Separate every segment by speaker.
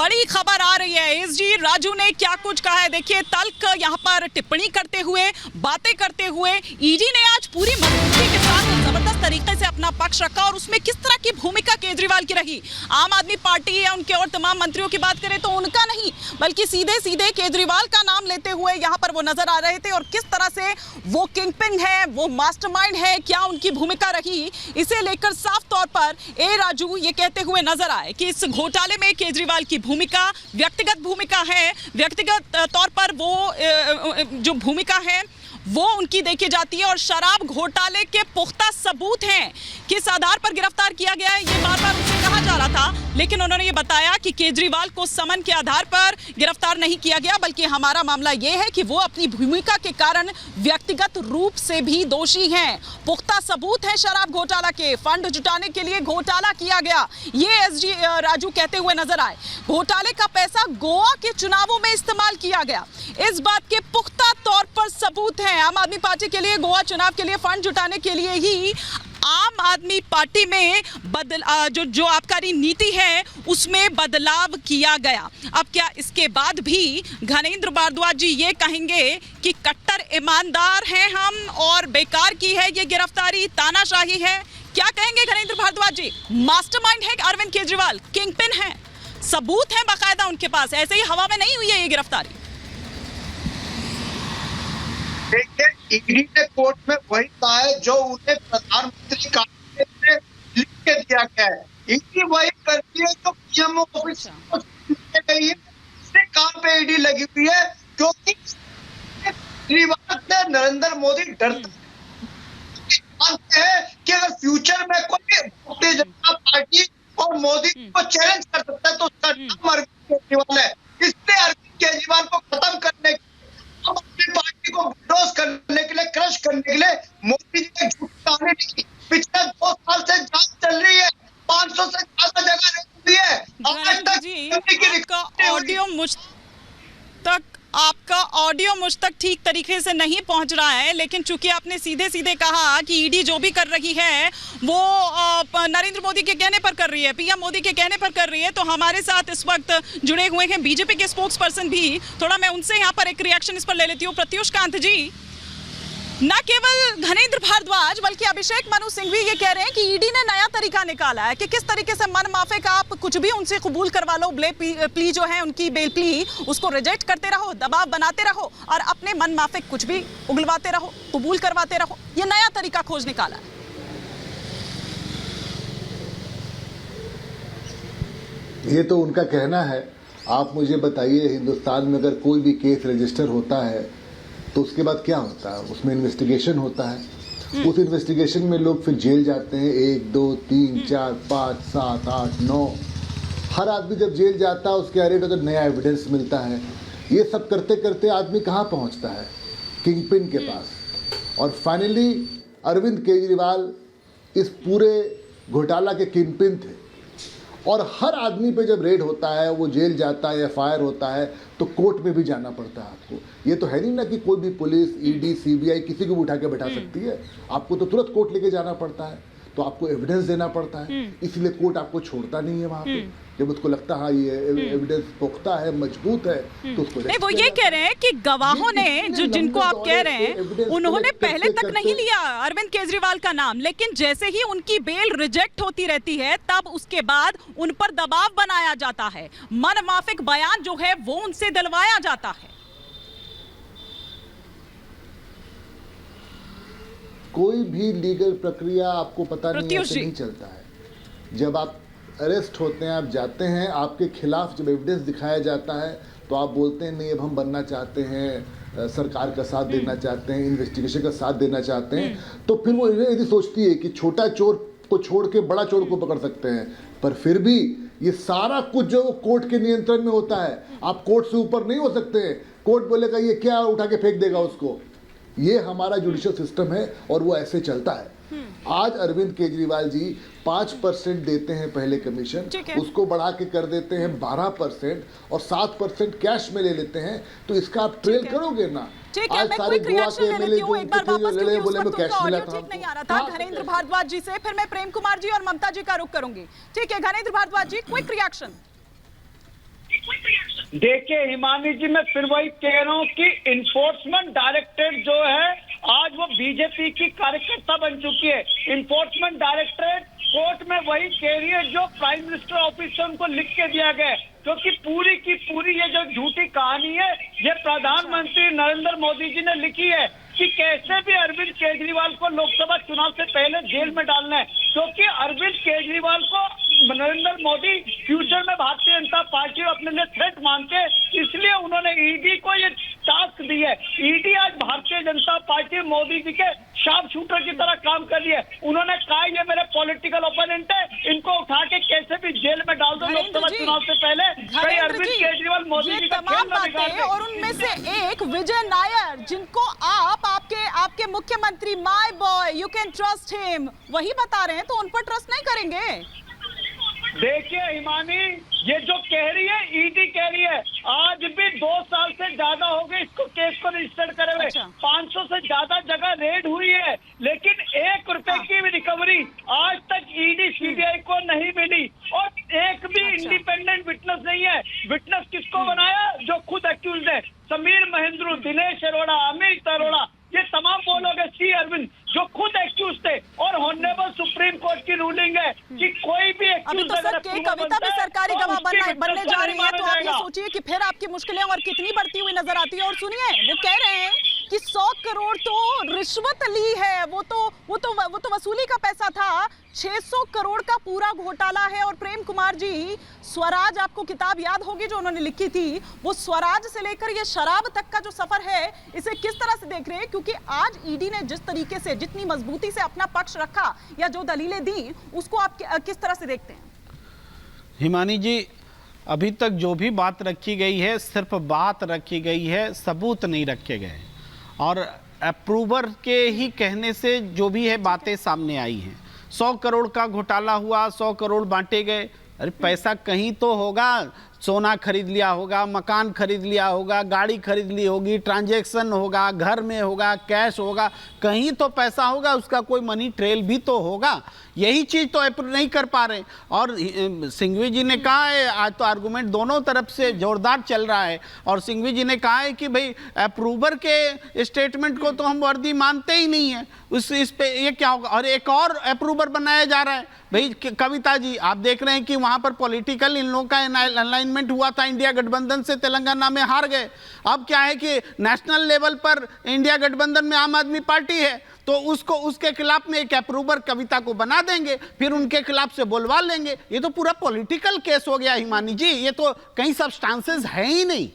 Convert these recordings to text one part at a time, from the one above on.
Speaker 1: बड़ी खबर आ रही है। एसजी राजू ने क्या कुछ कहा है, देखिए। तल्ख यहाँ पर टिप्पणी करते हुए, बातें करते हुए ईडी ने आज पूरी मजबूती के साथ जबरदस्त तरीके से अपना पक्ष रखा और उसमें किस तरह की भूमिका केजरीवाल की रही। आम आदमी पार्टी या उनके और तमाम मंत्रियों की बात करें तो उनका नहीं, बल्कि सीधे सीधे केजरीवाल का नाम लेते हुए यहाँ पर वो नजर आ रहे थे और किस तरह से वो किंगपिन है, वो मास्टरमाइंड है, क्या उनकी भूमिका रही, इसे लेकर साफ तौर पर ए राजू ये कहते हुए नजर आए कि इस घोटाले में केजरीवाल की भूमिका व्यक्तिगत भूमिका है। व्यक्तिगत तौर पर वो जो भूमिका है वो उनकी देखी जाती है और शराब घोटाले के पुख्ता सबूत हैं। किस आधार पर गिरफ्तार किया गया है ये बार बार उनसे कहा जा रहा था, लेकिन उन्होंने ये बताया कि केजरीवाल को समन के आधार पर गिरफ्तार नहीं किया गया, बल्कि हमारा मामला ये है कि वो अपनी भूमिका के कारण व्यक्तिगत रूप से भी दोषी हैं। पुख्ता सबूत है शराब घोटाला के, फंड जुटाने के लिए घोटाला किया गया, ये एसजी राजू कहते हुए नजर आए। घोटाले का पैसा गोवा के चुनावों में इस्तेमाल किया गया, इस बात के पुख्ता तौर पर सबूत है। आम आदमी पार्टी के लिए गोवा चुनाव के लिए फंड जुटाने के लिए ही आम आदमी पार्टी में जो आबकारी नीति है उसमें बदलाव किया गया। अब क्या इसके बाद भी घनेंद्र भारद्वाज जी ये कहेंगे कि कट्टर ईमानदार हैं हम और बेकार की है ये गिरफ्तारी, तानाशाही है? क्या कहेंगे घनेंद्र भारद्वाज जी? मास्टरमाइंड है अरविंद केजरीवाल, किंगपिन है, सबूत है बाकायदा उनके पास, ऐसे ही हवा में नहीं हुई है ये गिरफ्तारी।
Speaker 2: देखिए, ईडी ने कोर्ट में वही कहा है जो उन्हें प्रधानमंत्री कार्यालय से लिख के दिया गया है। ईडी वही करती है जो पीएमओ ऑफिस को गई है, इससे काम पे ईडी लगी हुई है, क्योंकि नरेंद्र मोदी डरते हैं कि अगर फ्यूचर में कोई भारतीय जनता पार्टी और मोदी को चैलेंज कर सकता है तो उसका नाम अरविंद केजरीवाल है। इसलिए अरविंद केजरीवाल को खत्म करने अपनी पार्टी को विरोध करने के लिए, क्रश करने के लिए मोदी जी ने झूठी कहानी दी। पिछले 2 साल से जांच चल रही है, 500 से ज्यादा जगह रहती है।
Speaker 1: आपका ऑडियो मुझ तक ठीक तरीके से नहीं पहुंच रहा है, लेकिन चूंकि आपने सीधे सीधे कहा कि ईडी जो भी कर रही है वो नरेंद्र मोदी के कहने पर कर रही है, पीएम मोदी के कहने पर कर रही है, तो हमारे साथ इस वक्त जुड़े हुए हैं बीजेपी के स्पोक्स पर्सन भी। थोड़ा मैं उनसे यहाँ पर एक रिएक्शन इस पर ले लेती हूँ। प्रत्युष कांत जी, न केवल घनेंद्र भारद्वाज बल्कि अभिषेक मनु सिंह भी ये कह रहे हैं कि ईडी ने नया तरीका निकाला है कि किस तरीके से मन माफिक आप कुछ भी उनसे कबूल करवा लो, प्ली जो है उनकी बेल प्ली उसको रिजेक्ट करते रहो, दबाव बनाते रहो और अपने मन माफिक कुछ भी उगलवाते रहो, कबूल करवाते रहो। ये नया तरीका खोज निकाला है।
Speaker 3: ये तो उनका कहना है। आप मुझे बताइए, हिंदुस्तान में अगर कोई भी केस रजिस्टर होता है तो उसके बाद क्या होता है? उसमें इन्वेस्टिगेशन होता है। उस इन्वेस्टिगेशन में लोग फिर जेल जाते हैं, 1 2 3 4 5 7 8 9। हर आदमी जब जेल जाता है उसके अरेस्ट होता है, नया एविडेंस मिलता है। ये सब करते करते आदमी कहाँ पहुँचता है? किंगपिन के पास। और फाइनली अरविंद केजरीवाल इस पूरे घोटाला के किंगपिन थे और हर आदमी पे जब रेड होता है, वो जेल जाता है, एफआईआर होता है, तो कोर्ट में भी जाना पड़ता है आपको। ये तो है नहीं ना कि कोई भी पुलिस, ईडी, सीबीआई किसी को भी उठा के बैठा सकती है। आपको तो तुरंत कोर्ट लेके जाना पड़ता है, तो आपको एविडेंस देना पड़ता है। इसलिए कोर्ट आपको छोड़ता नहीं है वहाँ पे। जब उसको लगता है ये एविडेंस पुख्ता है, मजबूत है, तो उसको
Speaker 1: नहीं। वो ये कह रहे हैं कि गवाहों ने जो जिनको आप कह रहे हैं उन्होंने पहले तक नहीं लिया अरविंद केजरीवाल का नाम, लेकिन जैसे ही उनकी बेल रिजेक्ट होती रहती है तब उसके बाद उन पर दबाव बनाया जाता है, मन माफिक बयान जो है वो उनसे दिलवाया जाता है।
Speaker 3: कोई भी लीगल प्रक्रिया आपको पता नहीं चलता है। जब आप अरेस्ट होते हैं, आप जाते हैं, आपके खिलाफ जब एविडेंस दिखाया जाता है तो आप बोलते हैं नहीं अब हम बनना चाहते हैं, सरकार का साथ देना चाहते हैं, इन्वेस्टिगेशन का साथ देना चाहते हैं। तो फिर वो यदि सोचती है कि छोटा चोर को छोड़ के बड़ा चोर को पकड़ सकते हैं, पर फिर भी ये सारा कुछ जो कोर्ट के नियंत्रण में होता है, आप कोर्ट से ऊपर नहीं हो सकते हैं। कोर्ट बोलेगा ये क्या, उठा के फेंक देगा उसको। ये हमारा जुडिशियल सिस्टम है और वो ऐसे चलता है। आज अरविंद केजरीवाल जी 5% देते हैं पहले कमीशन, उसको बढ़ा के कर देते हैं 12% और 7% कैश में ले लेते हैं। तो इसका आप ट्रेल करोगे ना।
Speaker 1: आज सारे गोवा के एमएलए जो लड़े बोले में कैश मिला था, ठीक नहीं आ रहा था। घनेंद्र भारद्वाज जी से फिर मैं प्रेम कुमार जी और ममता जी का रुख करूंगी। ठीक है घनेंद्र भारद्वाज जी, क्विक रिएक्शन।
Speaker 4: देखिए हिमानी जी, मैं फिर वही कह रहा हूँ कि इन्फोर्समेंट डायरेक्टरेट जो है आज वो बीजेपी की कार्यकर्ता बन चुकी है। इन्फोर्समेंट डायरेक्टरेट कोर्ट में वही कह रही है जो प्राइम मिनिस्टर ऑफिस से उनको लिख के दिया गया है, क्योंकि पूरी की पूरी ये जो झूठी कहानी है ये प्रधानमंत्री नरेंद्र मोदी जी ने लिखी है कि कैसे भी अरविंद केजरीवाल को लोकसभा चुनाव से पहले जेल में डालना है, क्योंकि अरविंद केजरीवाल को नरेंद्र मोदी फ्यूचर में भारतीय जनता पार्टी अपने लिए थ्रेट मानते हैं, इसलिए उन्होंने ईडी को ये टास्क दी है। ईडी आज भारतीय जनता पार्टी मोदी जी के शार्प शूटर की तरह काम कर रही है। उन्होंने कहा ये मेरे पॉलिटिकल ओपोनेंट है, इनको उठा के कैसे भी जेल में डाल दो लोकसभा चुनाव से पहले। अरविंद केजरीवाल मोदी जी का
Speaker 1: तमाम बातें, और उनमें से एक विजय नायर, जिनको आपके मुख्यमंत्री my boy, you can trust him, वही बता रहे हैं, तो उन पर ट्रस्ट नहीं करेंगे।
Speaker 4: देखिए हिमानी, ये जो कह रही है ईडी कह रही है आज भी 2 साल से ज्यादा हो गए इसको केस को रजिस्टर करे हुए। 500 से ज्यादा जगह रेड हुई है, लेकिन 1 रुपए की भी रिकवरी आज तक ईडी सीबीआई को नहीं मिली, और एक भी इंडिपेंडेंट विटनेस नहीं है। विटनेस किसको बनाया? जो खुद एक्यूज है, समीर महेंद्रू, दिनेश अरोड़ा, अमित अरोड़ा, ये तमाम वो लोग है, सी अरविंद, जो खुद एक्यूज थे। और ऑनरेबल सुप्रीम कोर्ट की रूलिंग है कि कोई भी
Speaker 1: अभी तो सर कविता भी सरकारी गवाह बनने जा रही है, तो आप ये सोचिए कि फिर आपकी मुश्किलें और कितनी बढ़ती हुई नजर आती है। और सुनिए, वो कह रहे हैं कि 100 करोड़ तो रिश्वत ली है, वो तो वसूली का पैसा था, 600 करोड़ का पूरा घोटाला है। और प्रेम कुमार जी, स्वराज, आपको किताब याद होगी जो उन्होंने लिखी थी, वो स्वराज से लेकर ये शराब तक का जो सफर है, इसे किस तरह से देख रहे हैं? क्योंकि आज ईडी ने जिस तरीके से, जितनी मजबूती से अपना पक्ष रखा या जो दलीलें दी, उसको आप किस तरह से देखते हैं?
Speaker 5: हिमानी जी, अभी तक जो भी बात रखी गई है सिर्फ बात रखी गई है, सबूत नहीं रखे गए, और अप्रूवर के ही कहने से जो भी है बातें सामने आई हैं। 100 करोड़ का घोटाला हुआ, 100 करोड़ बांटे गए, अरे पैसा कहीं तो होगा, सोना खरीद लिया होगा, मकान खरीद लिया होगा, गाड़ी खरीद ली होगी, ट्रांजैक्शन होगा, घर में होगा, कैश होगा, कहीं तो पैसा होगा, उसका कोई मनी ट्रेल भी तो होगा। यही चीज़ तो अप्रूव नहीं कर पा रहे। और सिंघवी जी ने कहा है, आज तो आर्गूमेंट दोनों तरफ से जोरदार चल रहा है, और सिंघवी जी ने कहा है कि भाई अप्रूवर के स्टेटमेंट को तो हम वर्दी मानते ही नहीं है, इस पे ये क्या होगा। और एक और अप्रूवर बनाया जा रहा है। भाई कविता जी, आप देख रहे हैं कि वहाँ पर पॉलिटिकल इन लोगों का अलाइनमेंट हुआ था, इंडिया गठबंधन से तेलंगाना में हार गए। अब क्या है कि नेशनल लेवल पर इंडिया गठबंधन में आम आदमी पार्टी है, तो उसके खिलाफ में एक अप्रूवर कविता को बना देंगे, फिर उनके खिलाफ से बोलवा लेंगे। ये तो पूरा पॉलिटिकल केस हो गया हिमानी जी, ये तो कहीं सब्सटेंसेस है ही नहीं।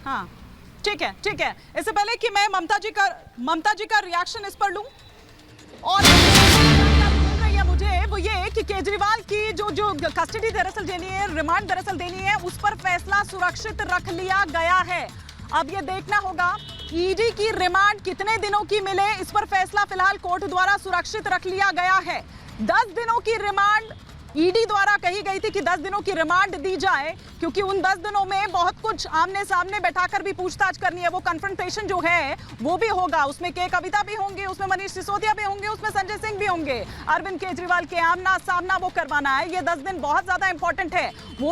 Speaker 1: हाँ, ठीक है। इससे पहले कि मैं ममता जी का रिएक्शन इस पर लूं, और मुझे वो ये कि केजरीवाल की जो कस्टडी दरअसल देनी है, रिमांड दरअसल देनी है, उस पर फैसला सुरक्षित रख लिया गया है। अब ये देखना होगा ईडी की रिमांड कितने दिनों की मिले, इस पर फैसला फिलहाल कोर्ट द्वारा सुरक्षित रख लिया गया है। 10 दिनों की रिमांड ईडी द्वारा कही गई थी कि 10 दिनों की रिमांड दी जाए, क्योंकि उन 10 दिनों में बहुत कुछ आमने सामने बैठाकर भी पूछताछ करनी है। वो कन्फ्रंटेशन जो है वो भी होगा, उसमें के कविता भी होंगे, उसमें मनीष सिसोदिया भी होंगे, उसमें संजय सिंह भी होंगे, अरविंद केजरीवाल के आमना सामना वो करवाना है। ये 10 दिन बहुत ज्यादा इंपॉर्टेंट है। वो